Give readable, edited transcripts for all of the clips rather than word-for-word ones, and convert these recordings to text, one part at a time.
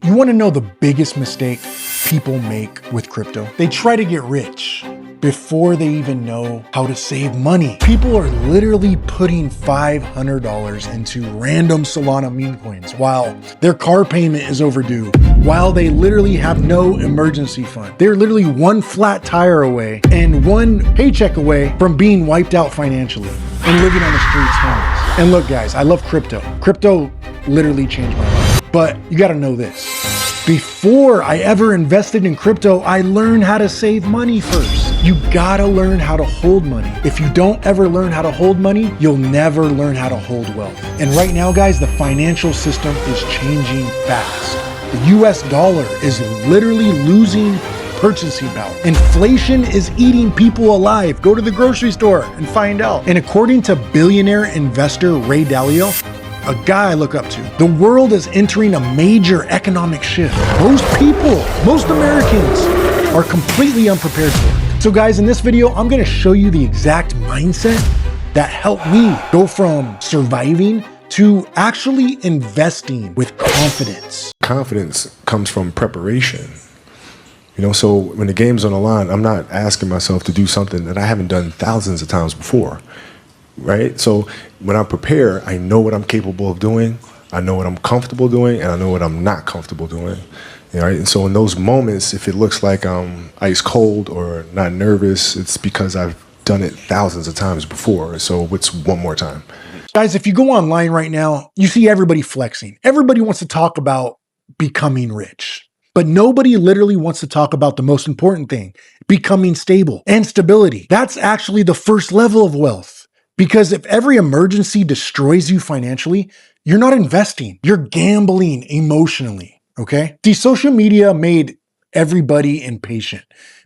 You want to know the biggest mistake people make with crypto? They try to get rich before they even know how to save money. People are literally putting $500 into random Solana meme coins while their car payment is overdue, while they literally have no emergency fund. They're literally one flat tire away and one paycheck away from being wiped out financially and living on the streets homeless. And look guys, I love crypto. Crypto literally changed my life. But you gotta know this. Before I ever invested in crypto, I learned how to save money first. You gotta learn how to hold money. If you don't ever learn how to hold money, you'll never learn how to hold wealth. And right now, guys, the financial system is changing fast. The US dollar is literally losing purchasing power. Inflation is eating people alive. Go to the grocery store and find out. And according to billionaire investor Ray Dalio, a guy I look up to, the world is entering a major economic shift. Most people, most Americans are completely unprepared for it. So guys, in this video, I'm gonna show you the exact mindset that helped me go from surviving to actually investing with confidence. Confidence comes from preparation. You know, so when the game's on the line, I'm not asking myself to do something that I haven't done thousands of times before. Right? So when I prepare, I know what I'm capable of doing, I know what I'm comfortable doing, and I know what I'm not comfortable doing. Right? And so in those moments, if it looks like I'm ice cold or not nervous, it's because I've done it thousands of times before. So it's one more time. Guys, if you go online right now, you see everybody flexing. Everybody wants to talk about becoming rich, but nobody literally wants to talk about the most important thing, becoming stable and stability. That's actually the first level of wealth. Because if every emergency destroys you financially, you're not investing, you're gambling emotionally, okay? See, social media made everybody impatient.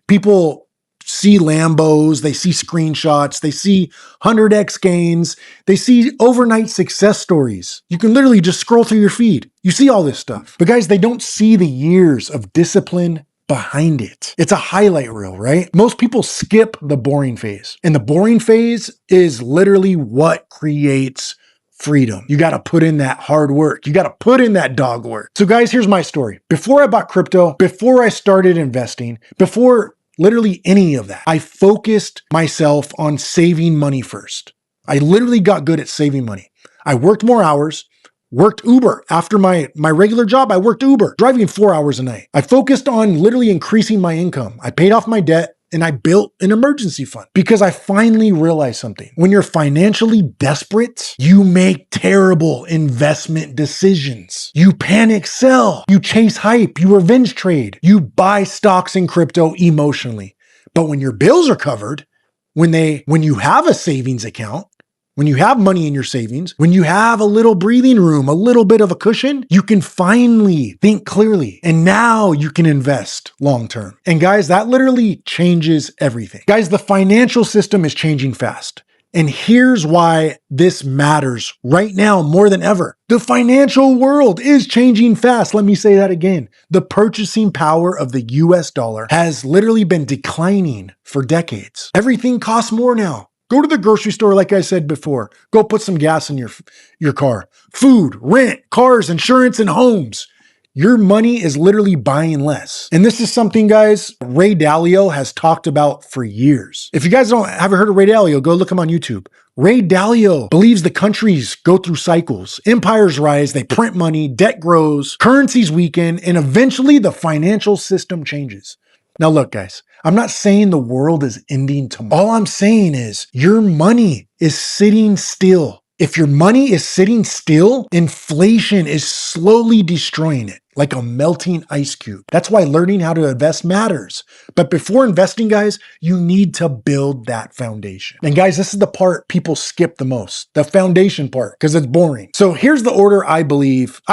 People see Lambos, they see screenshots, they see 100x gains, they see overnight success stories. You can literally just scroll through your feed. You see all this stuff. But guys, they don't see the years of discipline behind it. It's a highlight reel, right? Most people skip the boring phase. And the boring phase is literally what creates freedom. You got to put in that hard work. You got to put in that dog work. So guys, here's my story. Before I bought crypto, before I started investing, before literally any of that, I focused myself on saving money first. I literally got good at saving money. I worked more hours, worked Uber. After my regular job, I worked Uber, driving 4 hours a night. I focused on literally increasing my income. I paid off my debt and I built an emergency fund because I finally realized something. When you're financially desperate, you make terrible investment decisions. You panic sell, you chase hype, you revenge trade, you buy stocks in crypto emotionally. But when your bills are covered, when you have a savings account, when you have money in your savings, when you have a little breathing room, a little bit of a cushion, you can finally think clearly. And now you can invest long-term. And guys, that literally changes everything. Guys, the financial system is changing fast. And here's why this matters right now more than ever. The financial world is changing fast. Let me say that again. The purchasing power of the US dollar has literally been declining for decades. Everything costs more now. Go to the grocery store, like I said before. Go put some gas in your car. Food, rent, cars, insurance, and homes. Your money is literally buying less. And this is something, guys, Ray Dalio has talked about for years. If you guys haven't heard of Ray Dalio, go look him on YouTube. Ray Dalio believes the countries go through cycles. Empires rise, they print money, debt grows, currencies weaken, and eventually the financial system changes. Now look, guys, I'm not saying the world is ending tomorrow. All I'm saying is your money is sitting still. If your money is sitting still, inflation is slowly destroying it like a melting ice cube. That's why learning how to invest matters. But before investing, guys, you need to build that foundation. And guys, this is the part people skip the most, the foundation part, because it's boring. So here's the order I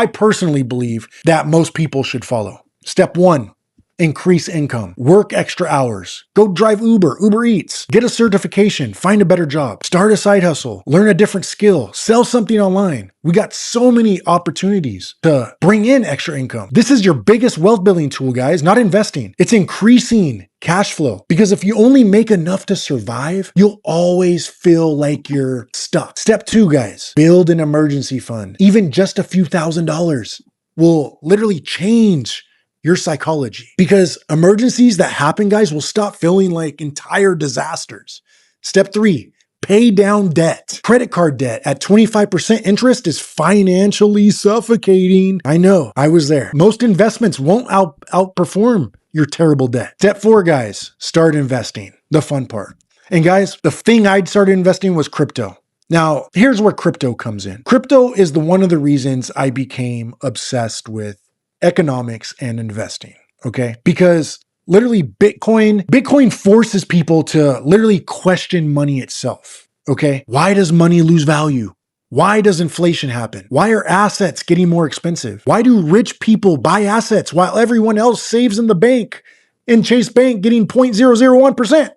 personally believe that most people should follow. Step 1. Increase income, work extra hours, go drive Uber Eats, get a certification, find a better job, start a side hustle, learn a different skill, sell something online. We got so many opportunities to bring in extra income. This is your biggest wealth building tool, guys, not investing. It's increasing cash flow, because if you only make enough to survive, you'll always feel like you're stuck. Step 2, guys, build an emergency fund, even just a few $1,000s. will literally change your psychology, because emergencies that happen, guys, will stop feeling like entire disasters. Step 3, pay down debt. Credit card debt at 25% interest is financially suffocating. I know, I was there. Most investments won't outperform your terrible debt. Step 4, guys, start investing. The fun part. And guys, the thing I'd started investing was crypto. Now, here's where crypto comes in. Crypto is one of the reasons I became obsessed with economics and investing, okay? Because literally Bitcoin forces people to literally question money itself, okay? Why does money lose value? Why does inflation happen? Why are assets getting more expensive? Why do rich people buy assets while everyone else saves in the bank and Chase Bank getting 0.001%?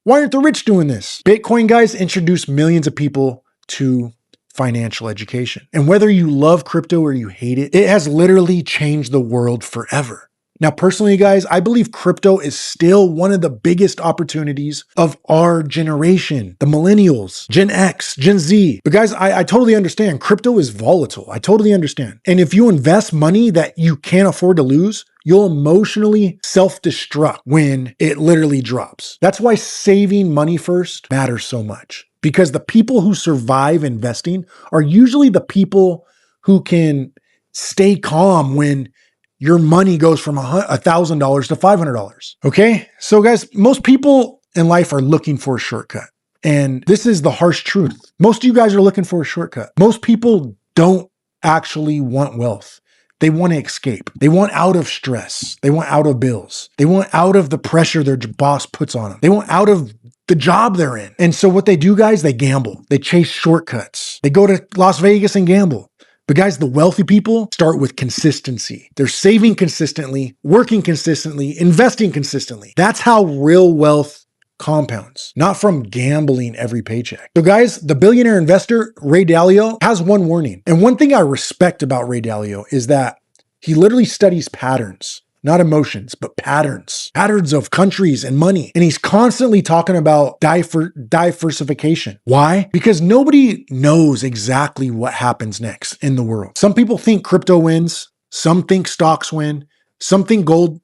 Why aren't the rich doing this? Bitcoin, guys, introduced millions of people to financial education. And whether you love crypto or you hate it, it has literally changed the world forever. Now, personally, guys, I believe crypto is still one of the biggest opportunities of our generation, the millennials, Gen X, Gen Z. But guys, I totally understand. Crypto is volatile. I totally understand. And if you invest money that you can't afford to lose, you'll emotionally self-destruct when it literally drops. That's why saving money first matters so much. Because the people who survive investing are usually the people who can stay calm when your money goes from $1,000 to $500. Okay? So guys, most people in life are looking for a shortcut. And this is the harsh truth. Most of you guys are looking for a shortcut. Most people don't actually want wealth. They want to escape. They want out of stress. They want out of bills. They want out of the pressure their boss puts on them. They want out of the job they're in. And so what they do, guys, they gamble. They chase shortcuts. They go to Las Vegas and gamble. But guys, the wealthy people start with consistency. They're saving consistently, working consistently, investing consistently. That's how real wealth compounds, not from gambling every paycheck. So guys, the billionaire investor, Ray Dalio, has one warning. And one thing I respect about Ray Dalio is that he literally studies patterns. Not emotions, but patterns of countries and money. And he's constantly talking about diversification. Why? Because nobody knows exactly what happens next in the world. Some people think crypto wins. Some think stocks win. Some think gold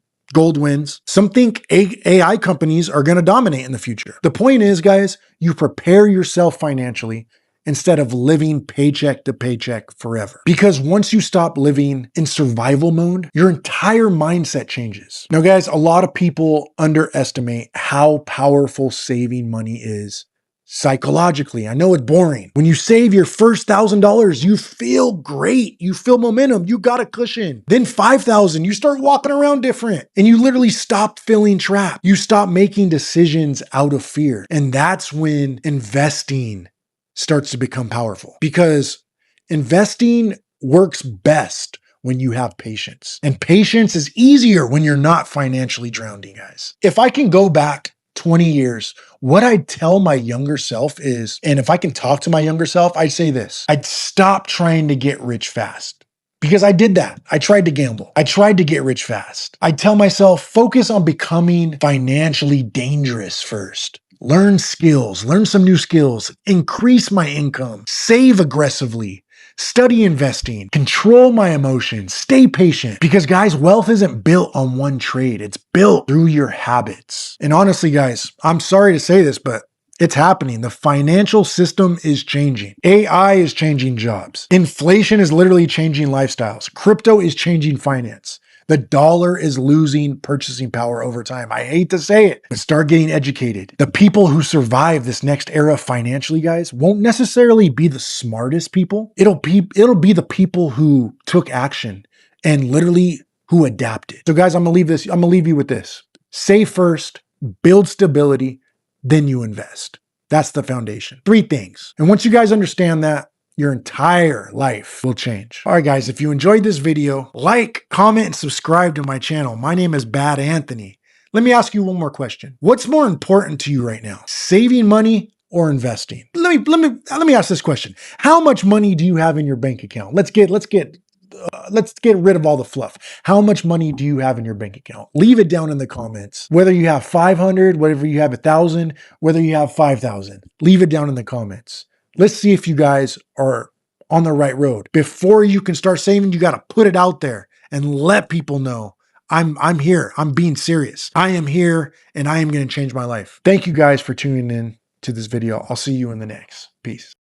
wins. Some think AI companies are going to dominate in the future. The point is, guys, you prepare yourself financially instead of living paycheck to paycheck forever. Because once you stop living in survival mode, your entire mindset changes. Now, guys, a lot of people underestimate how powerful saving money is psychologically. I know it's boring. When you save your first $1,000, you feel great. You feel momentum. You got a cushion. Then 5,000, you start walking around different and you literally stop feeling trapped. You stop making decisions out of fear. And that's when investing starts to become powerful, because investing works best when you have patience. And patience is easier when you're not financially drowning, guys. If I can go back 20 years, what I'd tell my younger self is, and if I can talk to my younger self, I'd say this: I'd stop trying to get rich fast. Because I did that. I tried to gamble. I tried to get rich fast. I'd tell myself, focus on becoming financially dangerous first. Learn skills, learn some new skills, increase my income, save aggressively, study investing, control my emotions, stay patient. Because guys, wealth isn't built on one trade. It's built through your habits. And honestly, guys, I'm sorry to say this, but it's happening. The financial system is changing. AI is changing jobs. Inflation is literally changing lifestyles. Crypto is changing finance. The dollar is losing purchasing power over time. I hate to say it, but start getting educated. The people who survive this next era financially, guys, won't necessarily be the smartest people. It'll be the people who took action and literally who adapted. So guys, I'm gonna leave you with this. Save first, build stability, then you invest. That's the foundation. 3 things. And once you guys understand that, your entire life will change. All right, guys, if you enjoyed this video, like, comment, and subscribe to my channel. My name is Bad Anthony. Let me ask you one more question. What's more important to you right now? Saving money or investing? Let me ask this question. How much money do you have in your bank account? Let's get rid of all the fluff. How much money do you have in your bank account? Leave it down in the comments. Whether you have 500, whether you have 1,000, whether you have 5,000, leave it down in the comments. Let's see if you guys are on the right road. Before you can start saving, you got to put it out there and let people know I'm here. I'm being serious. I am here and I am going to change my life. Thank you guys for tuning in to this video. I'll see you in the next. Peace.